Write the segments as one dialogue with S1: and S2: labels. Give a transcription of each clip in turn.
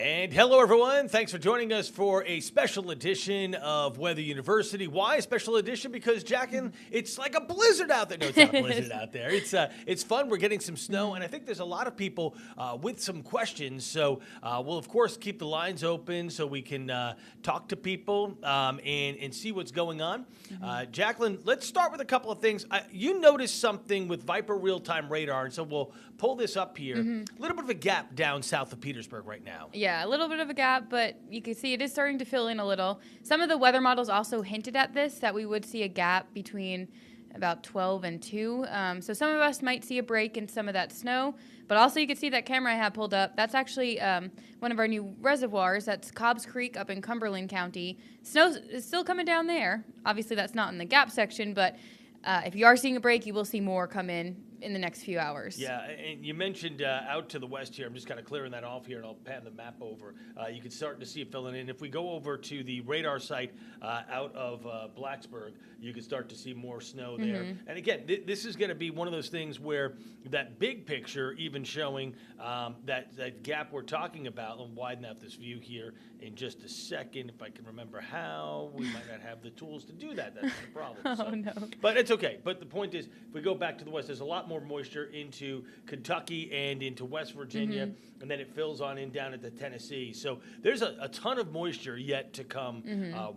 S1: And hello, everyone. Thanks for joining us for a special edition of Weather University. Why a special edition? Because, Jacqueline, it's like a blizzard out there. No, it's not a blizzard out there. It's fun. We're getting some snow, and I think there's a lot of people with some questions. So we'll, of course, keep the lines open so we can talk to people and see what's going on. Jacqueline, let's start with a couple of things. You noticed something with Viper real-time radar, and so we'll pull this up here. A little bit of a gap down south of Petersburg right now.
S2: Yeah, a little bit of a gap, but you can see it is starting to fill in a little. Some of the weather models also hinted at this, that we would see a gap between about 12 and 2. So some of us might see a break in some of that snow, but also you can see that camera I have pulled up. That's actually one of our new reservoirs. That's Cobbs Creek up in Cumberland County. Snow is still coming down there. Obviously, that's not in the gap section, but if you are seeing a break, you will see more come in the next few hours.
S1: Yeah, and you mentioned out to the west here. I'm just kind of clearing that off here, and I'll pan the map over. You can start to see it filling in. If we go over to the radar site out of Blacksburg, you can start to see more snow there. And again, this is going to be one of those things where that big picture, even showing that gap we're talking about, and widen out this view here in just a second. If I can remember how, we might not have the tools to do that. That's the problem.
S2: Oh, no.
S1: But it's okay. But the point is, if we go back to the west, there's a lot more moisture into Kentucky and into West Virginia, and then it fills on in down into Tennessee. So there's a ton of moisture yet to come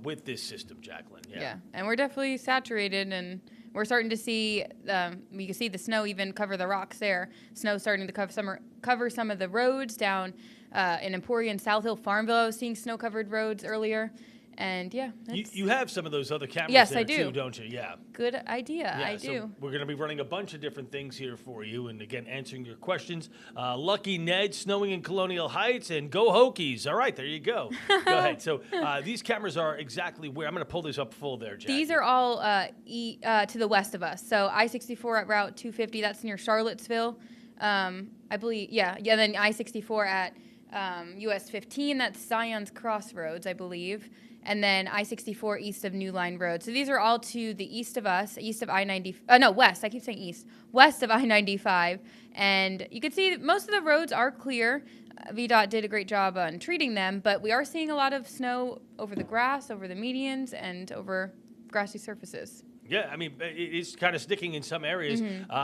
S1: with this system, Jacqueline.
S2: Yeah, and we're definitely saturated, and we're starting to see, you can see the snow even cover the rocks there. Snow starting to cover some of the roads down in Emporia and South Hill, Farmville. I was seeing snow-covered roads earlier. And yeah,
S1: you have some of those other cameras
S2: yes, I do.
S1: too, don't you? Yeah.
S2: Good idea.
S1: Yeah,
S2: I do.
S1: So we're going to be running a bunch of different things here for you, and again, answering your questions. Lucky Ned, snowing in Colonial Heights, and go Hokies. All right, there you go. Go ahead. So these cameras are exactly where I'm going to pull this up full there, Jackie.
S2: These are all to the west of us. So I-64 at Route 250, that's near Charlottesville. I believe, yeah. Then I-64 at US 15, that's Zion's Crossroads, I believe. And then I-64 east of New Line Road. So these are all to the east of us, east of I-90. No, west. I keep saying east. West of I-95. And you can see most of the roads are clear. VDOT did a great job on treating them, but we are seeing a lot of snow over the grass, over the medians, and over grassy surfaces.
S1: Yeah, I mean, it's kind of sticking in some areas.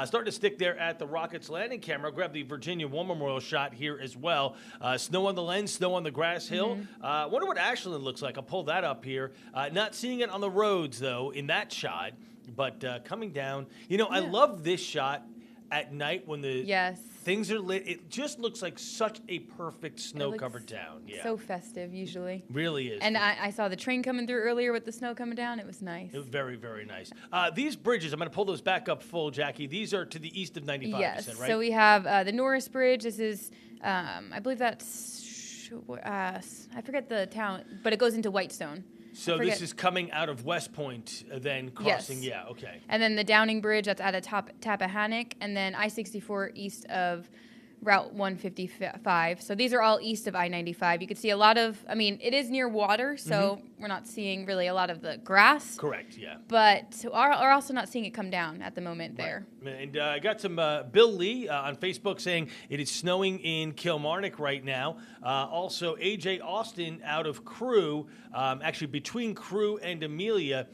S1: Starting to stick there at the Rockets Landing camera. Grab the Virginia War Memorial shot here as well. Snow on the lens, snow on the grass hill. Wonder what Ashland looks like. I'll pull that up here. Not seeing it on the roads, though, in that shot. But coming down. You know, I love this shot at night when the things are lit. It just looks like such a perfect snow-covered town. Yeah.
S2: So festive, usually.
S1: Really is.
S2: And I saw the train coming through earlier with the snow coming down. It was nice.
S1: It was very, very nice. These bridges, I'm going to pull those back up full, Jackie. These are to the east of 95%,
S2: yes.
S1: right?
S2: So we have the Norris Bridge. This is, I believe that's, I forget the town, but it goes into Whitestone.
S1: So this is coming out of West Point, then crossing, yeah, okay.
S2: And then the Downing Bridge, that's at Tappahannock, and then I-64 east of Route 155. So these are all east of I-95. You can see a lot of, I mean, it is near water, so we're not seeing really a lot of the grass.
S1: Correct, yeah.
S2: But we're also not seeing it come down at the moment there.
S1: And I got some Bill Lee on Facebook saying it is snowing in Kilmarnock right now. Also, A.J. Austin out of Crew, actually between Crew and Amelia,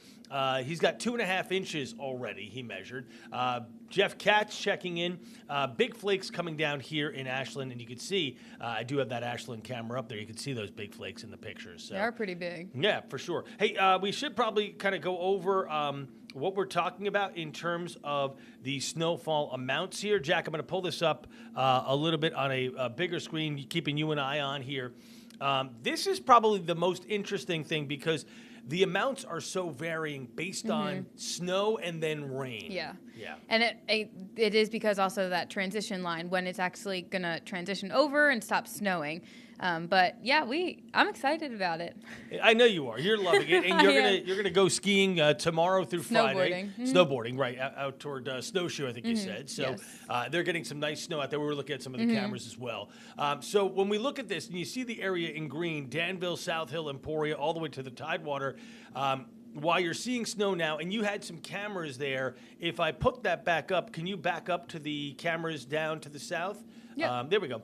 S1: he's got 2.5 inches already, he measured. Jeff Katz checking in. Big flakes coming down here in Ashland, and you can see, I do have that Ashland camera up there. You can see those big flakes in the pictures. So.
S2: They are pretty big.
S1: Yeah, for sure. Hey, we should probably kind of go over what we're talking about in terms of the snowfall amounts here. Jack, I'm going to pull this up a little bit on a bigger screen, keeping you and I on here. This is probably the most interesting thing because the amounts are so varying based on snow and then rain.
S2: Yeah. And it is because also that transition line, when it's actually going to transition over and stop snowing. But yeah, I'm excited about it.
S1: I know you are. You're loving it, and you're gonna go skiing tomorrow through Friday. Snowboarding, right? Out toward Snowshoe, I think you said. So they're getting some nice snow out there. We were looking at some of the cameras as well. So when we look at this, and you see the area in green, Danville, South Hill, Emporia, all the way to the Tidewater. While you're seeing snow now, and you had some cameras there, if I put that back up, can you back up to the cameras down to the south?
S2: Yeah.
S1: There we go.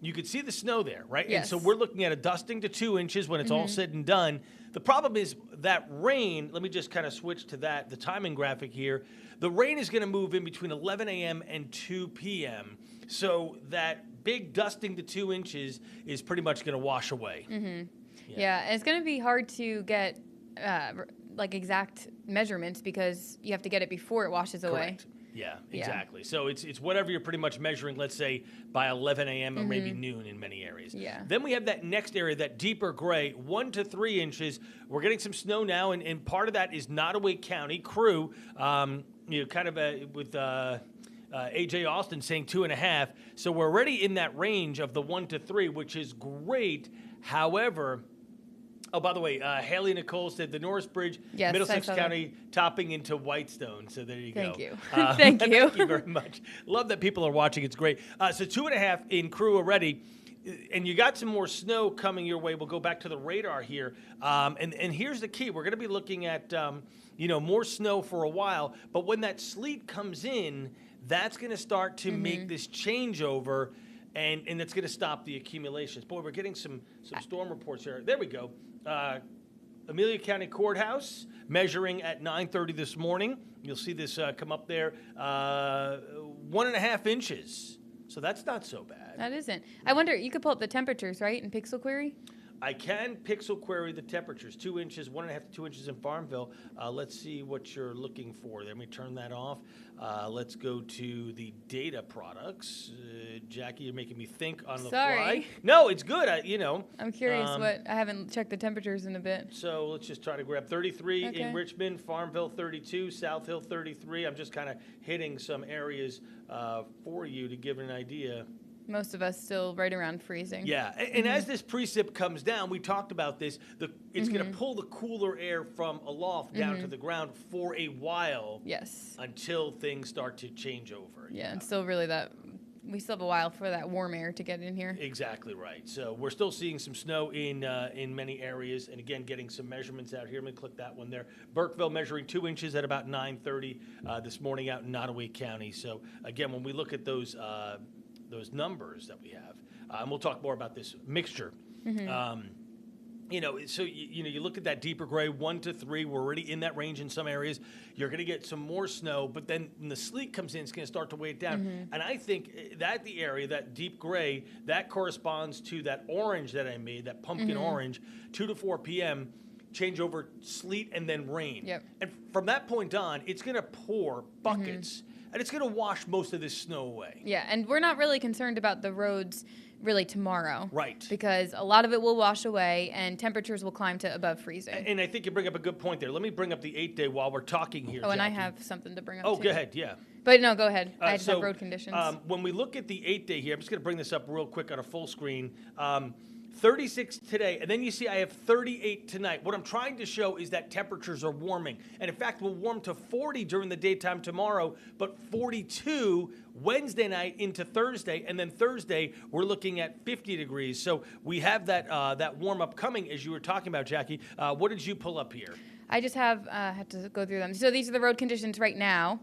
S1: you could see the snow there, right?
S2: Yes.
S1: And so we're looking at a dusting to 2 inches when it's all said and done. The problem is that rain, let me just kind of switch to that, the timing graphic here. The rain is going to move in between 11 a.m. and 2 p.m. So that big dusting to 2 inches is pretty much going to wash away.
S2: Yeah, and it's going to be hard to get like exact measurements because you have to get it before it washes away.
S1: Correct. Yeah, exactly. So it's whatever you're pretty much measuring, let's say, by 11 a.m. or maybe noon in many areas.
S2: Yeah.
S1: Then we have that next area, that deeper gray, 1 to 3 inches. We're getting some snow now, and part of that is Nottoway County. Crew, kind of with A.J. Austin saying 2.5. So we're already in that range of the 1 to 3, which is great. However... Oh, by the way, Haley Nicole said the Norris Bridge,
S2: Yes,
S1: Middlesex
S2: I saw
S1: County, topping into Whitestone. So there you go.
S2: Thank you. Thank you.
S1: Thank you very much. Love that people are watching. It's great. So 2.5 in Crew already. And you got some more snow coming your way. We'll go back to the radar here. And here's the key. We're going to be looking at, more snow for a while. But when that sleet comes in, that's going to start to make this changeover. And it's going to stop the accumulations. Boy, we're getting some storm reports here. There we go. Amelia County Courthouse measuring at 9:30 this morning. You'll see this come up there, 1.5 inches. So that's not so bad.
S2: That isn't. I wonder, you could pull up the temperatures, right, in Pixel Query?
S1: I can pixel query the temperatures, 2 inches, 1.5 to 2 inches in Farmville. Let's see what you're looking for there. Let me turn that off. Let's go to the data products. Jackie, you're making me think on the fly. No, it's good.
S2: I'm curious I haven't checked the temperatures in a bit.
S1: So let's just try to grab 33 in Richmond, Farmville 32, South Hill 33. I'm just kind of hitting some areas for you to give an idea.
S2: Most of us still right around freezing.
S1: Yeah, and as this precip comes down, we talked about this, it's going to pull the cooler air from aloft down to the ground for a while.
S2: Yes.
S1: Until things start to change over.
S2: Yeah, and still really we still have a while for that warm air to get in here.
S1: Exactly right. So we're still seeing some snow in many areas, and again, getting some measurements out here. Let me click that one there. Burkeville measuring 2 inches at about 9:30 this morning out in Nottoway County. So again, when we look at those numbers that we have, and we'll talk more about this mixture. So you look at that deeper gray, 1 to 3. We're already in that range in some areas. You're going to get some more snow, but then when the sleet comes in, it's going to start to weigh it down. And I think that the area, that deep gray, that corresponds to that orange that I made, that pumpkin orange, 2 to 4 p.m. change over sleet and then rain.
S2: Yep.
S1: And from that point on, it's going to pour buckets. And it's going to wash most of this snow away.
S2: Yeah, and we're not really concerned about the roads really tomorrow.
S1: Right.
S2: Because a lot of it will wash away and temperatures will climb to above freezing.
S1: And I think you bring up a good point there. Let me bring up the 8-day while we're talking here,
S2: Oh, and
S1: Jackie.
S2: I have something to bring up,
S1: Oh,
S2: too.
S1: go ahead, yeah.
S2: But no, go ahead. I just have road conditions.
S1: When we look at the 8-day here, I'm just going to bring this up real quick on a full screen. 36 today, and then you see I have 38 tonight. What I'm trying to show is that temperatures are warming. And in fact, we'll warm to 40 during the daytime tomorrow, but 42 Wednesday night into Thursday, and then Thursday, we're looking at 50 degrees. So we have that warm-up coming, as you were talking about, Jackie. What did you pull up here?
S2: I just had to go through them. So these are the road conditions right now.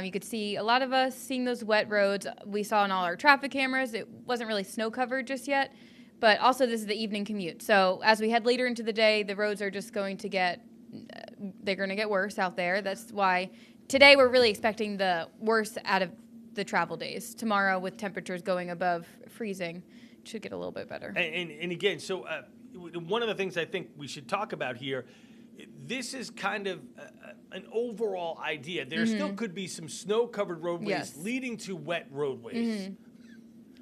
S2: You could see a lot of us seeing those wet roads. We saw in all our traffic cameras. It wasn't really snow covered just yet. But also this is the evening commute. So as we head later into the day, the roads are just going to get worse out there. That's why today we're really expecting the worst out of the travel days. Tomorrow with temperatures going above freezing, it should get a little bit better.
S1: And again, so one of the things I think we should talk about here, this is kind of an overall idea. There still could be some snow-covered roadways leading to wet roadways.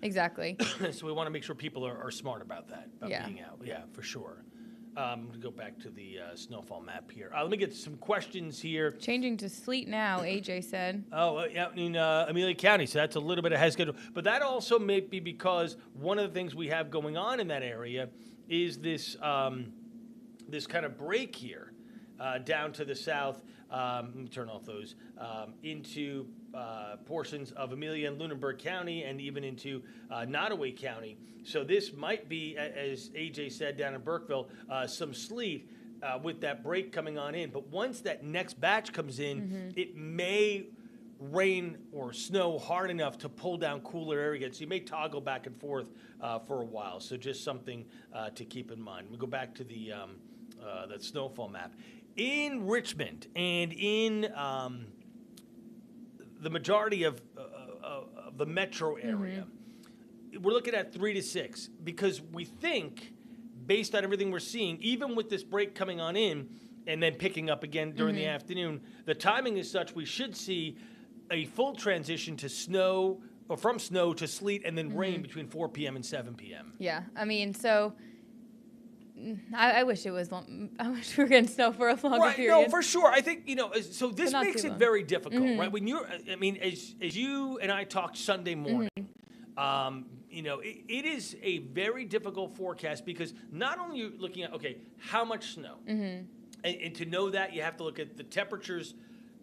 S2: Exactly.
S1: So we want to make sure people are smart about that, being out. Yeah, for sure. I'm going to go back to the snowfall map here. Let me get some questions here.
S2: Changing to sleet now, AJ said.
S1: Oh, yeah, in Amelia County, so that's a little bit ahead of schedule. But that also may be because one of the things we have going on in that area is this this kind of break here down to the south. Let me turn off those, into portions of Amelia and Lunenburg County and even into Nottoway County. So this might be, as AJ said, down in Burkeville, some sleet with that break coming on in. But once that next batch comes in, it may rain or snow hard enough to pull down cooler air again. So you may toggle back and forth for a while. So just something to keep in mind. We go back to the that snowfall map. In Richmond and in the majority of the metro area, we're looking at 3 to 6 because we think, based on everything we're seeing, even with this break coming on in and then picking up again during the afternoon, the timing is such we should see a full transition to snow, or from snow to sleet and then rain between 4 p.m. and 7 p.m.
S2: Yeah, I mean, so I wish it was long. I wish we were getting snow for a longer period.
S1: No, for sure. I think, so this
S2: not
S1: makes
S2: too
S1: it
S2: long.
S1: very difficult, right? When as you and I talked Sunday morning, it is a very difficult forecast because not only are you looking at, okay, how much snow? And to know that, you have to look at the temperatures,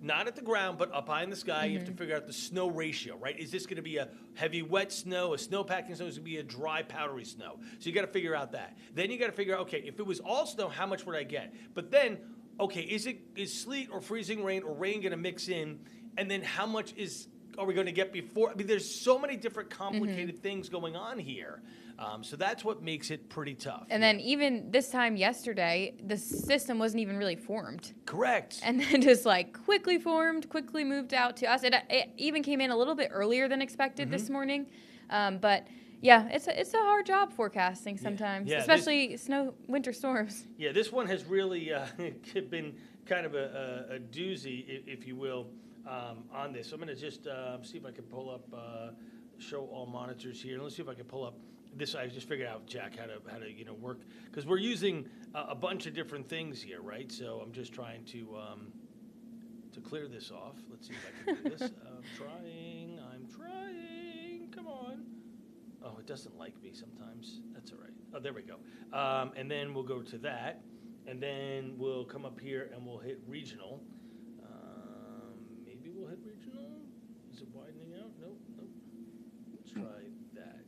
S1: not at the ground, but up high in the sky. You have to figure out the snow ratio, right? Is this going to be a heavy, wet snow, a snowpacking snow? Is it going to be a dry, powdery snow? So you got to figure out that. Then you got to figure out, okay, if it was all snow, how much would I get? But then, okay, is sleet or freezing rain or rain going to mix in? And then how much are we going to get before? I mean, there's so many different complicated things going on here. So that's what makes it pretty tough.
S2: And then even this time yesterday, the system wasn't even really formed.
S1: Correct.
S2: And then just quickly formed, quickly moved out to us. It even came in a little bit earlier than expected this morning. But yeah, it's a hard job forecasting sometimes, especially winter storms.
S1: Yeah, this one has really been kind of a doozy, if you will, on this. So I'm going to just see if I can pull up, show all monitors here. Let's see if I can pull up this. I just figured out, Jack, how to work, because we're using a bunch of different things here, right? So I'm just trying to clear this off. Let's see if I can do this. I'm trying. Come on. Oh, it doesn't like me sometimes. That's all right. Oh, there we go. And then we'll go to that, and then we'll come up here and we'll hit regional. Maybe we'll hit regional. Is it widening out? Nope. Let's try that.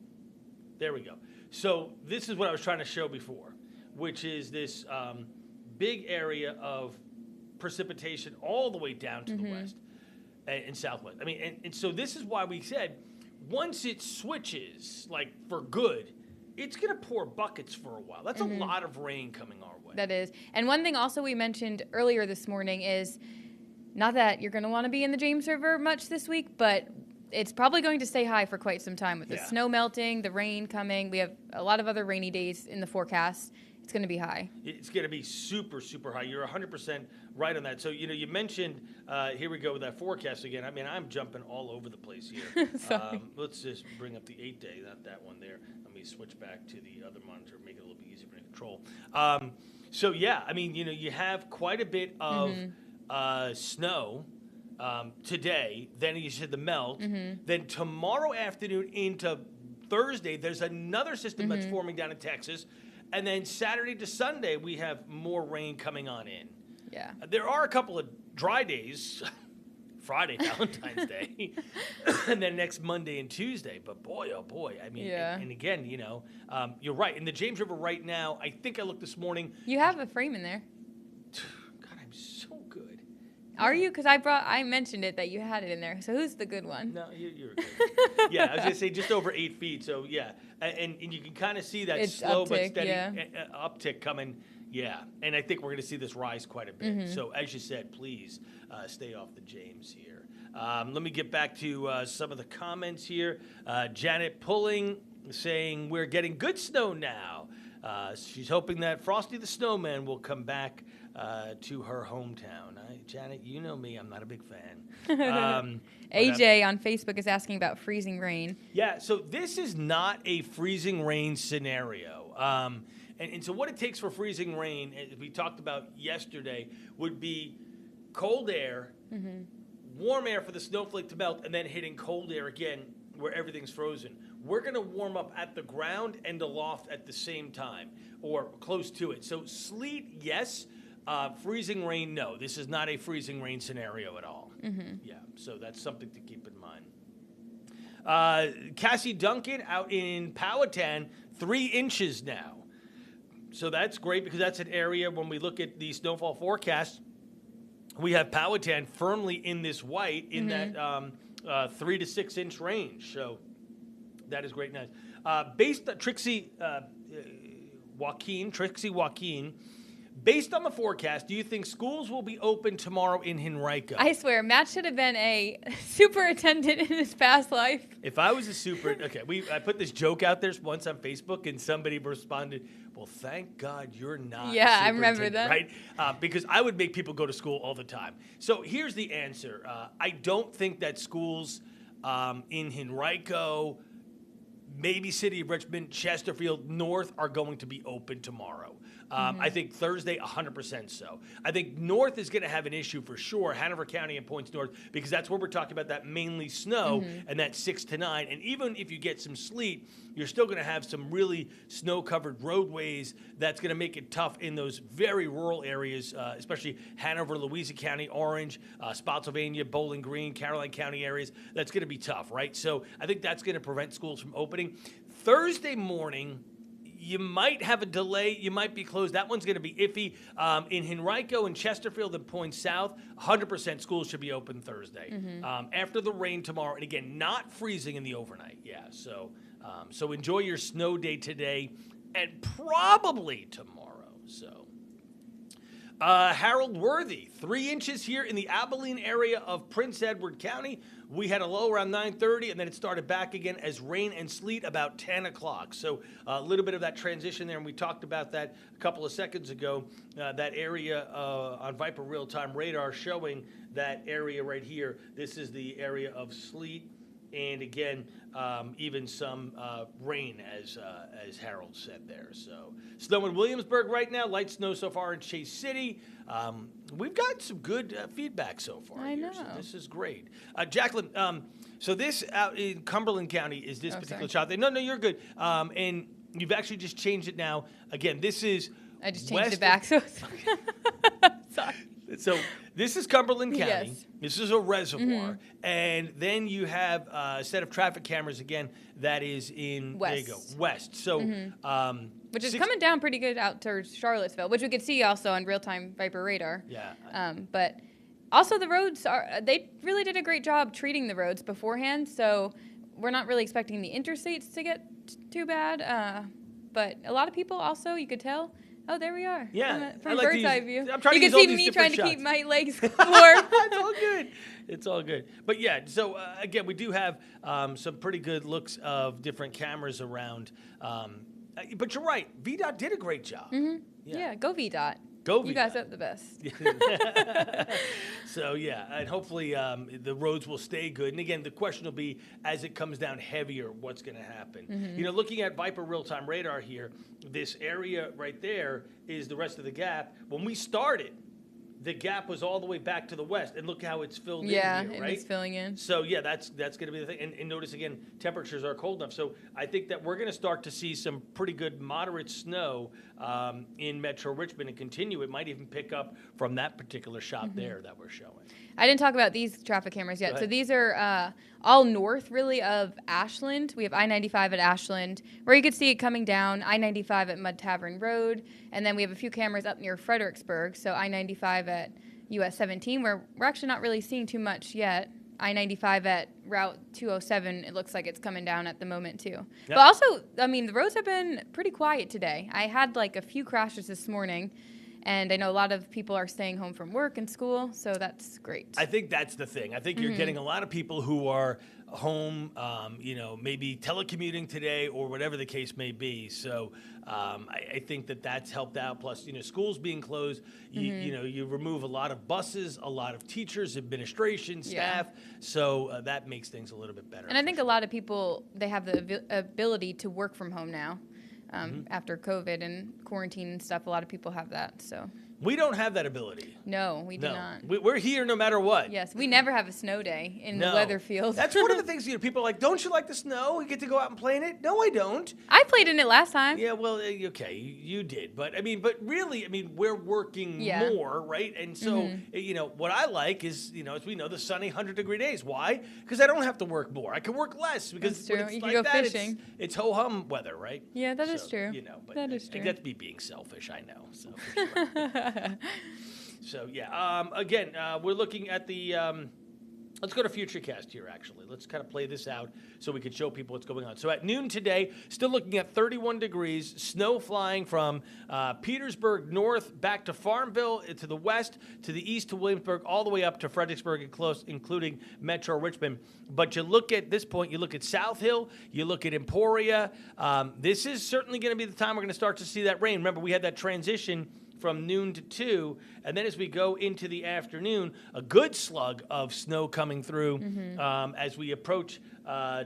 S1: There we go. So this is what I was trying to show before, which is this big area of precipitation all the way down to the west and southwest. I mean, and so this is why we said once it switches, for good, it's going to pour buckets for a while. That's a lot of rain coming our way.
S2: That is. And one thing also we mentioned earlier this morning is, not that you're going to want to be in the James River much this week, but it's probably going to stay high for quite some time with the snow melting, the rain coming. We have a lot of other rainy days in the forecast. It's going to be high. It's
S1: going to be super, super high. You're 100% right on that. So, you mentioned, here we go with that forecast again. I mean, I'm jumping all over the place here. Let's just bring up the 8-day, not that one there. Let me switch back to the other monitor, make it a little bit easier to control. So, yeah, I mean, you have quite a bit of snow today. Then you said the melt. Then tomorrow afternoon into Thursday, there's another system that's forming down in Texas. And then Saturday to Sunday, we have more rain coming on in.
S2: Yeah.
S1: There are a couple of dry days, Friday, Valentine's Day, and then next Monday and Tuesday. But boy, oh boy, I mean, and again, you're right. In the James River right now, I think I looked this morning.
S2: You have a frame in there.
S1: God, I'm so good.
S2: Are you? Because I mentioned it that you had it in there. So who's the good one?
S1: No, you're good. Yeah, I was going to say just over 8 feet. So, yeah. And you can kind of see that
S2: it's
S1: slow
S2: uptick,
S1: but steady uptick coming. Yeah. And I think we're going to see this rise quite a bit. So, as you said, please stay off the James here. Let me get back to some of the comments here. Janet Pulling saying, we're getting good snow now. She's hoping that Frosty the Snowman will come back to her hometown. Janet, you know me. I'm not a big fan.
S2: AJ on Facebook is asking about freezing rain.
S1: Yeah, so this is not a freezing rain scenario. And so what it takes for freezing rain, as we talked about yesterday, would be cold air, warm air for the snowflake to melt, and then hitting cold air again where everything's frozen. We're going to warm up at the ground and aloft at the same time, or close to it. So sleet, yes. Freezing rain, no. This is not a freezing rain scenario at all. Yeah, so that's something to keep in mind. Cassie Duncan out in Powhatan, 3 inches now. So that's great because that's an area when we look at the snowfall forecast, we have Powhatan firmly in this white in that 3 to 6 inch range. So that is great. Nice. Based on Trixie Joaquin, based on the forecast, do you think schools will be open tomorrow in Henrico?
S2: I swear, Matt should have been a superintendent in his past life.
S1: If I was a I put this joke out there once on Facebook, and somebody responded, "Well, thank God you're not."
S2: Yeah, I remember that.
S1: Right? Because I would make people go to school all the time. So here's the answer: I don't think that schools in Henrico, maybe City of Richmond, Chesterfield, North are going to be open tomorrow. I think Thursday, 100% so. I think North is going to have an issue for sure, Hanover County and points north, because that's where we're talking about that mainly snow and that 6 to 9. And even if you get some sleet, you're still going to have some really snow-covered roadways that's going to make it tough in those very rural areas, especially Hanover, Louisa County, Orange, Spotsylvania, Bowling Green, Caroline County areas. That's going to be tough, right? So I think that's going to prevent schools from opening. Thursday morning, you might have a delay. You might be closed. That one's going to be iffy. In Henrico and Chesterfield and Point South, 100% schools should be open Thursday. After the rain tomorrow, and again, not freezing in the overnight. Yeah, so enjoy your snow day today and probably tomorrow. So Harold Worthy, 3 inches here in the Abilene area of Prince Edward County. We had a low around 9:30, and then it started back again as rain and sleet about 10 o'clock. So a little bit of that transition there, and we talked about that a couple of seconds ago. That area on Viper real-time radar showing that area right here. This is the area of sleet, and again, even some rain, as Harold said there. So snow in Williamsburg right now, light snow so far in Chase City. We've got some good feedback so far.
S2: I know.
S1: So this is great. Jacqueline, so this out in Cumberland County is this particular shot. No, you're good. And you've actually just changed it now. Again, this is
S2: I just changed it back. So sorry.
S1: So this is Cumberland County.
S2: Yes.
S1: This is a reservoir. And then you have a set of traffic cameras again that is in
S2: West.
S1: There you go, west. So
S2: which is coming down pretty good out towards Charlottesville, which we could see also on real-time Viper radar.
S1: Yeah.
S2: But also the roads they really did a great job treating the roads beforehand, so we're not really expecting the interstates to get too bad. But a lot of people also, you could tell. Oh, there we are.
S1: Yeah,
S2: from bird's eye view.
S1: I'm trying
S2: you
S1: to
S2: can
S1: use all
S2: see
S1: these
S2: me
S1: different
S2: trying
S1: shots.
S2: to keep my legs warm.
S1: It's all good. It's all good. But yeah, so again, we do have some pretty good looks of different cameras around. But you're right. VDOT did a great job.
S2: Yeah, go VDOT.
S1: Go
S2: You
S1: VDOT.
S2: guys are the best.
S1: So yeah, and hopefully the roads will stay good. And again, the question will be, as it comes down heavier, what's going to happen? You know, looking at Viper real-time radar here, this area right there is the rest of the gap. When we started, the gap was all the way back to the west, and look how it's filled in here, right?
S2: It's filling in.
S1: So yeah, that's going to be the thing. And notice again, temperatures are cold enough. So I think that we're going to start to see some pretty good moderate snow in Metro Richmond and continue. It might even pick up from that particular shot there that we're showing.
S2: I didn't talk about these traffic cameras yet. So these are all north, really, of Ashland. We have I-95 at Ashland, where you could see it coming down, I-95 at Mud Tavern Road, and then we have a few cameras up near Fredericksburg, so I-95 at US 17, where we're actually not really seeing too much yet. I-95 at Route 207, it looks like it's coming down at the moment, too. Yep. But also, I mean, the roads have been pretty quiet today. I had, like, a few crashes this morning. And I know a lot of people are staying home from work and school, so that's great.
S1: I think that's the thing. I think you're getting a lot of people who are home, maybe telecommuting today or whatever the case may be. So I think that that's helped out. Plus, schools being closed, you remove a lot of buses, a lot of teachers, administration, staff. So that makes things a little bit better.
S2: And I think a lot of people, they have the ability to work from home now. After COVID and quarantine and stuff, a lot of people have that. So
S1: we don't have that ability.
S2: No, we do not.
S1: We're here no matter what.
S2: Yes, we never have a snow day in the weather field.
S1: That's one of the things, people are like, don't you like the snow? You get to go out and play in it? No, I don't.
S2: I played in it last time.
S1: Yeah, well, okay, you did. But really, we're working more, right? And so, what I like is, as we know, the sunny 100-degree days. Why? Because I don't have to work more. I can work less because when it's
S2: you
S1: like
S2: can go
S1: that,
S2: fishing.
S1: it's ho-hum weather, right?
S2: Yeah, that is true.
S1: But
S2: that is true.
S1: That's me being selfish, I know. So, for sure. So, yeah. Again, we're looking at the. Let's go to Futurecast here, actually. Let's kind of play this out so we can show people what's going on. So at noon today, still looking at 31 degrees, snow flying from Petersburg north back to Farmville to the west, to the east to Williamsburg, all the way up to Fredericksburg and close, including Metro Richmond. But you look at this point, you look at South Hill, you look at Emporia. This is certainly going to be the time we're going to start to see that rain. Remember, we had that transition from noon to 2, and then as we go into the afternoon, a good slug of snow coming through as we approach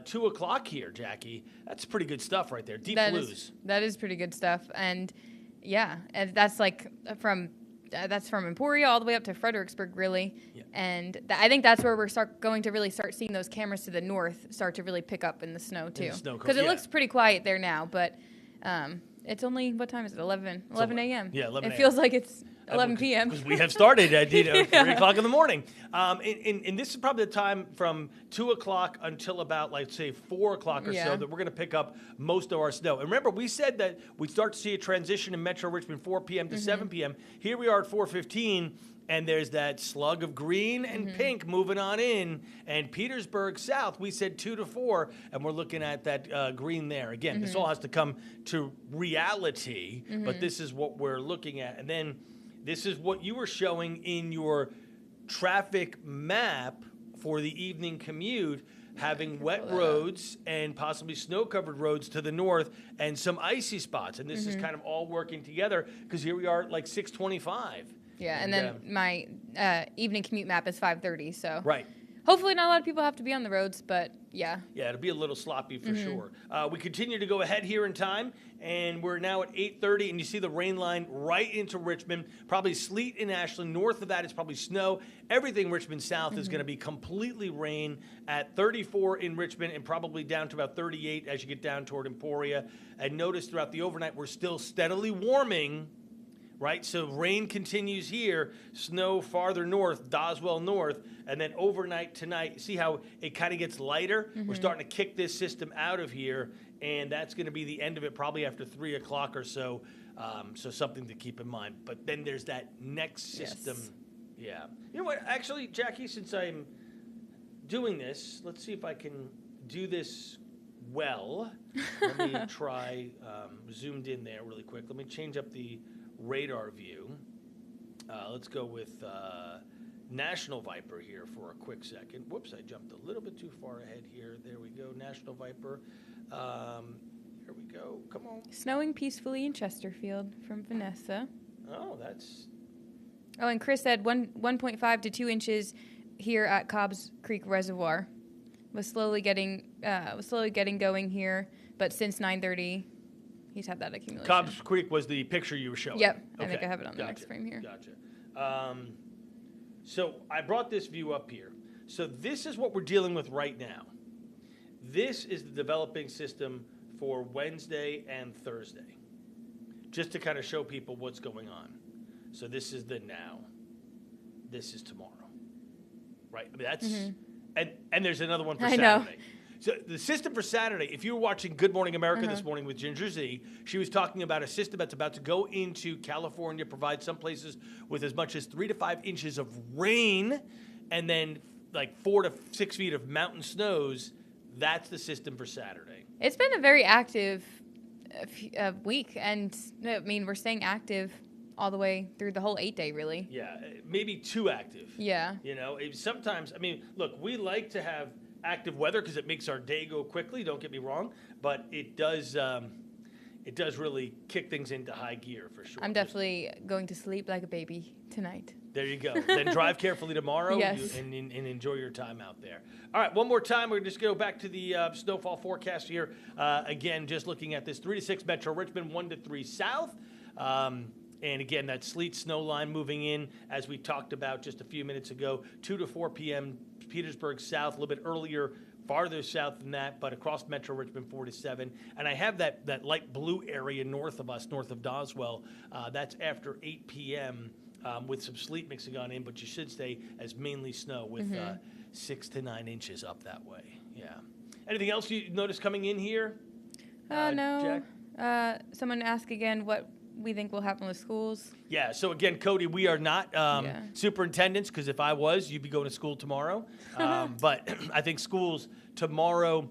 S1: 2 o'clock here, Jackie. That's pretty good stuff right there. Deep blues.
S2: That is pretty good stuff, and yeah, and that's like from Emporia all the way up to Fredericksburg, really. Yeah. And I think that's where we're going to really start seeing those cameras to the north start to really pick up in the snow too, because it looks pretty quiet there now, but. It's only, what time is it? 11 a.m.
S1: Yeah, 11 a.m.
S2: It feels like it's 11 p.m.
S1: Because we have started at 3 o'clock in the morning. And this is probably the time from 2 o'clock until about, like, say, 4 o'clock or so that we're going to pick up most of our snow. And remember, we said that we'd start to see a transition in Metro Richmond 4 p.m. to 7 p.m. Here we are at 4:15. And there's that slug of green and pink moving on in. And Petersburg South, we said 2 to 4, and we're looking at that green there. Again, this all has to come to reality, but this is what we're looking at. And then this is what you were showing in your traffic map for the evening commute, having wet roads and possibly snow-covered roads to the north and some icy spots. And this is kind of all working together because here we are at like 6:25.
S2: Yeah, and then my evening commute map is 5:30, so
S1: right.
S2: Hopefully not a lot of people have to be on the roads, but yeah.
S1: Yeah, it'll be a little sloppy for sure. We continue to go ahead here in time, and we're now at 8:30, and you see the rain line right into Richmond. Probably sleet in Ashland. North of that is probably snow. Everything Richmond South is going to be completely rain at 34 in Richmond and probably down to about 38 as you get down toward Emporia. And notice throughout the overnight, we're still steadily warming. Right, so rain continues here, snow farther north, Doswell north, and then overnight tonight, see how it kind of gets lighter? We're starting to kick this system out of here, and that's going to be the end of it probably after 3 o'clock or so, so something to keep in mind. But then there's that next system. Yes. Yeah. You know what, actually, Jackie, since I'm doing this, let's see if I can do this well. Let me try zoomed in there really quick. Let me change up the radar view. Let's go with National Viper here for a quick second. Whoops, I jumped a little bit too far ahead here. There we go, National Viper. Here we go, come on.
S2: Snowing peacefully in Chesterfield from Vanessa.
S1: Oh, that's...
S2: Oh, and Chris said 1.5 to 2 inches here at Cobb's Creek Reservoir. Was slowly getting going here, but since 9:30, he's had that accumulation.
S1: Cobb's Creek was the picture you were showing.
S2: Yep, okay. I think I have it on the next frame here.
S1: Gotcha. So I brought this view up here. So this is what we're dealing with right now. This is the developing system for Wednesday and Thursday, just to kind of show people what's going on. So this is the now. This is tomorrow. Right? I mean, that's... And there's another one for Saturday. Know. So the system for Saturday, if you were watching Good Morning America this morning with Ginger Z, she was talking about a system that's about to go into California, provide some places with as much as 3 to 5 inches of rain, and then like 4 to 6 feet of mountain snows. That's the system for Saturday.
S2: It's been a very active week, and I mean, we're staying active all the way through the whole 8-day, really.
S1: Yeah, maybe too active.
S2: Yeah.
S1: You know, sometimes, I mean, look, we like to have active weather because it makes our day go quickly, don't get me wrong, but it does really kick things into high gear for sure.
S2: I'm definitely going to sleep like a baby tonight.
S1: There you go. Then drive carefully tomorrow and enjoy your time out there. All right, one more time. We're just go back to the snowfall forecast here. Again, just looking at this 3 to 6 Metro Richmond, 1 to 3 South. And again, that sleet snow line moving in, as we talked about just a few minutes ago, 2 to 4 p.m. Petersburg South, a little bit earlier, farther south than that, but across Metro Richmond, 4 to 7. And I have that light blue area north of us, north of Doswell. That's after 8 p.m. With some sleet mixing on in, but you should stay as mainly snow with 6 to 9 inches up that way. Yeah. Anything else you notice coming in here?
S2: No. Jack? Someone asked again, what we think will happen with schools.
S1: Yeah, so again, Cody, we are not superintendents, because if I was, you'd be going to school tomorrow. But I think schools tomorrow,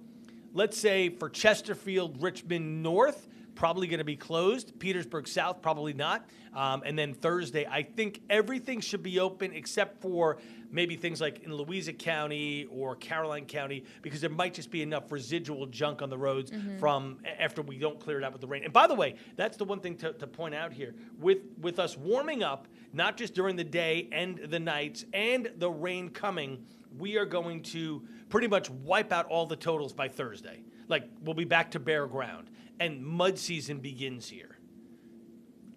S1: let's say for Chesterfield, Richmond North, probably going to be closed. Petersburg South, probably not. And then Thursday, I think everything should be open except for maybe things like in Louisa County or Caroline County, because there might just be enough residual junk on the roads from after we don't clear it out with the rain. And by the way, that's the one thing to point out here. With us warming up, not just during the day and the nights and the rain coming, we are going to pretty much wipe out all the totals by Thursday. Like, we'll be back to bare ground. And mud season begins here.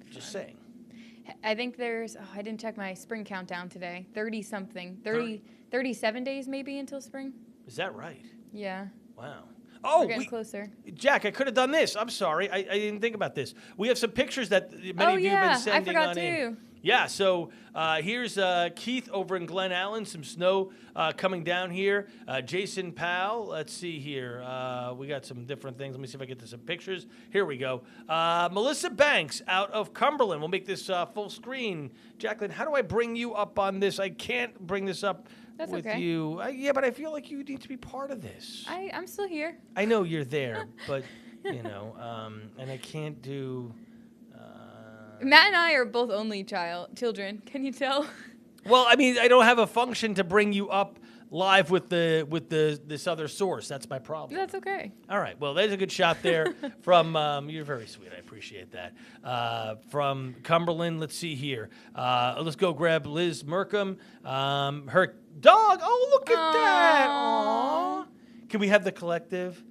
S1: Just saying.
S2: I think I didn't check my spring countdown today. 37 days maybe until spring.
S1: Is that right?
S2: Yeah.
S1: Wow.
S2: Oh, we're getting closer.
S1: Jack, I could have done this. I'm sorry. I didn't think about this. We have some pictures that many of you have been sending
S2: I forgot
S1: on
S2: too.
S1: in. Yeah, so here's Keith over in Glen Allen, some snow coming down here. Jason Powell, let's see here. We got some different things. Let me see if I get to some pictures. Here we go. Melissa Banks out of Cumberland. We'll make this full screen. Jacqueline, how do I bring you up on this? I can't bring this up with you. Yeah, but I feel like you need to be part of this.
S2: I'm still here.
S1: I know you're there, but, and I can't do...
S2: Matt and I are both only children. Can you tell?
S1: Well, I mean, I don't have a function to bring you up live with this other source. That's my problem.
S2: That's okay.
S1: All right. Well, there's a good shot there from. You're very sweet. I appreciate that. From Cumberland. Let's see here. Let's go grab Liz Merkham. Her dog. Oh, look at that. Aww. Can we have the collective?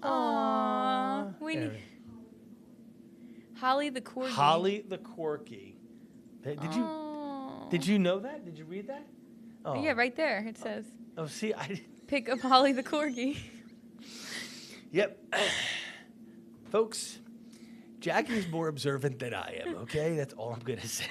S2: Aww. Holly the Corgi.
S1: Holly the Corgi. Did you know that? Did you read that? Oh.
S2: Yeah, right there it says.
S1: Oh, see,
S2: Pick up Holly the Corgi.
S1: Yep. Folks, Jackie's more observant than I am, okay? That's all I'm going to say.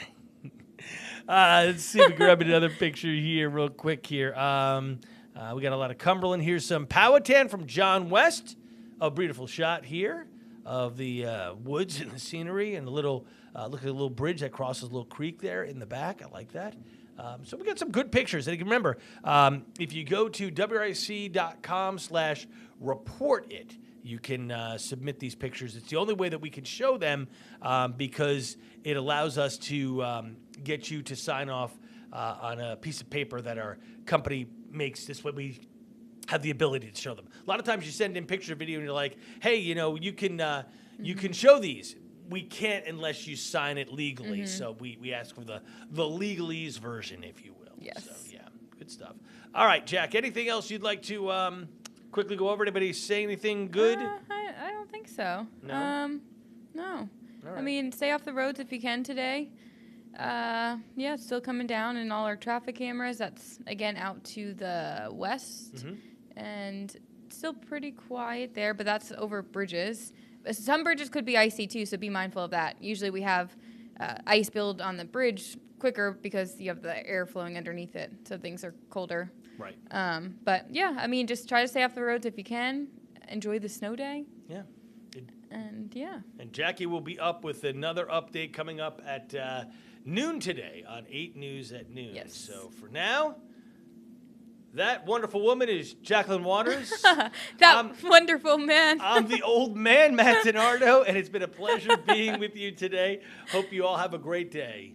S1: Let's see if we grab another picture here real quick here. We got a lot of Cumberland. Here's some Powhatan from John West. A beautiful shot here of the woods and the scenery, and look at the little bridge that crosses a little creek there in the back. I like that. So we got some good pictures. And you can remember, if you go to WRIC.com/report it, you can submit these pictures. It's the only way that we can show them because it allows us to get you to sign off on a piece of paper that our company makes. This way we have the ability to show them. A lot of times you send in picture or video and you're like, hey, you can show these. We can't unless you sign it legally. So we ask for the legalese version, if you will.
S2: Yes.
S1: So yeah, good stuff. All right, Jack, anything else you'd like to quickly go over? Anybody say anything good?
S2: I don't think so.
S1: No?
S2: No.
S1: All right.
S2: I mean, stay off the roads if you can today. It's still coming down in all our traffic cameras. That's, again, out to the west. And still pretty quiet there, but that's over bridges. Some bridges could be icy, too, so be mindful of that. Usually we have ice build on the bridge quicker because you have the air flowing underneath it, so things are colder.
S1: Right.
S2: But, yeah, I mean, just try to stay off the roads if you can. Enjoy the snow day.
S1: Yeah.
S2: And, yeah.
S1: And Jackie will be up with another update coming up at noon today on 8 News at noon.
S2: Yes.
S1: So for now, that wonderful woman is Jacqueline Waters.
S2: Wonderful man.
S1: I'm the old man, Matt DiNardo, and it's been a pleasure being with you today. Hope you all have a great day.